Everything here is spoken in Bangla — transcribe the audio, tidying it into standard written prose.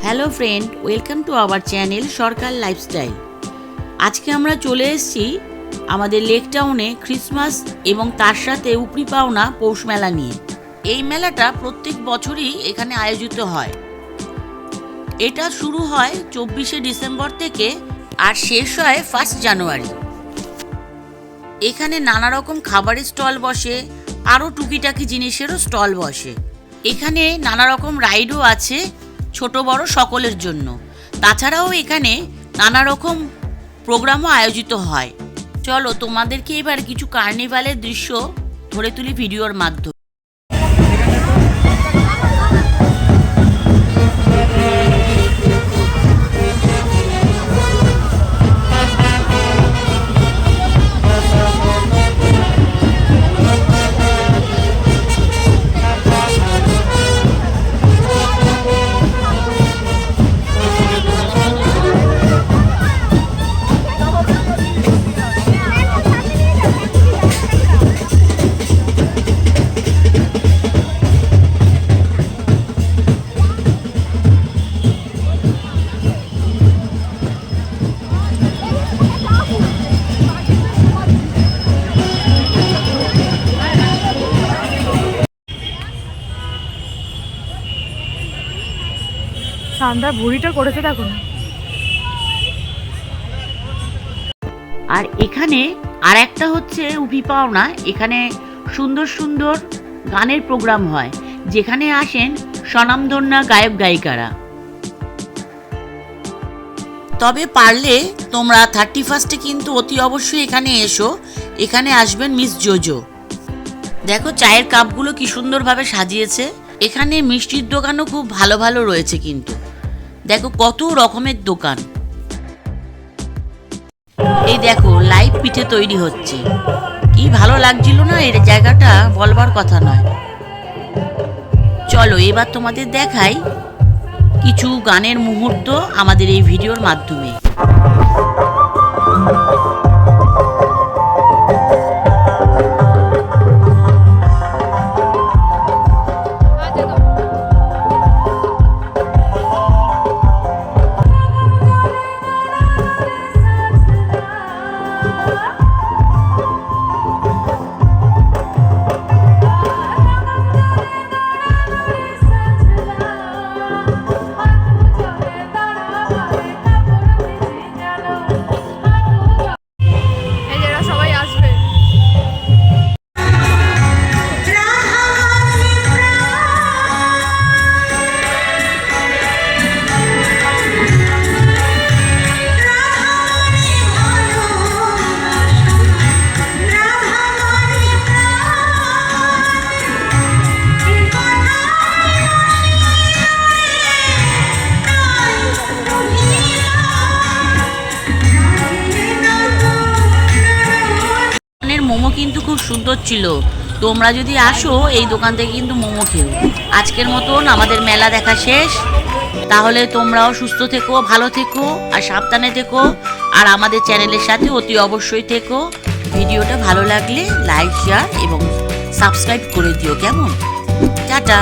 Hello friend, welcome to our channel Sarkar lifestyle. আজকে আমরা চলে এসেছি আমাদের লেক টাউনে ক্রিসমাস এবং তার সাথে উপরি পাওনা পৌষ মেলা নিয়ে। এই মেলাটা প্রত্যেক বছরই এখানে আয়োজিত হয়। এটা শুরু হয় 24শে ডিসেম্বর থেকে আর শেষ হয় 1 জানুয়ারি। এখানে নানা রকম খাবারের স্টল বসে, আরও টুকিটাকি জিনিসেরও স্টল বসে। এখানে নানা রকম রাইডও আছে, ছোট বড় সকলের জন্য। তাছাড়াও এখানে নানা রকম প্রোগ্রামও আয়োজিত হয়। চলো তোমাদেরকে এবার কিছু কার্নিভালের দৃশ্য ধরে তুলি ভিডিওর মাধ্যমে। সান্ধ্যা ভুড়িটা করেছে দেখো না। আর এখানে আর একটা হচ্ছে উপি পাওনা। এখানে সুন্দর সুন্দর গানের প্রোগ্রাম হয়, যেখানে আসেন স্বনামধন্য গায়ক গায়িকারা। তবে পারলে তোমরা 31 কিন্তু অতি অবশ্যই এখানে এসো। এখানে আসবেন মিস জোজো। দেখো চায়ের কাপগুলো কি সুন্দরভাবে সাজিয়েছে। এখানে মিষ্টির দোকানও খুব ভালো ভালো রয়েছে। কিন্তু দেখো কত রকমের দোকান। এই দেখো লাইভ পিঠে তৈরি হচ্ছে, কি ভালো লাগছিল না এর জায়গাটা, বলবার কথা নয়। চলো এবার তোমাদের দেখাই কিছু গানের মুহূর্ত আমাদের এই ভিডিওর মাধ্যমে। মোমো কিন্তু খুব সুন্দর ছিল। তোমরা যদি আসো এই দোকান থেকে কিন্তু মোমো খেও। আজকের মতন আমাদের মেলা দেখা শেষ। তাহলে তোমরাও সুস্থ থেকো, ভালো থেকো আর সাবধানে থেকো। আর আমাদের চ্যানেলের সাথে অতি অবশ্যই থেকো। ভিডিওটা ভালো লাগলে লাইক, শেয়ার এবং সাবস্ক্রাইব করে দিও। কেমন? টাটা।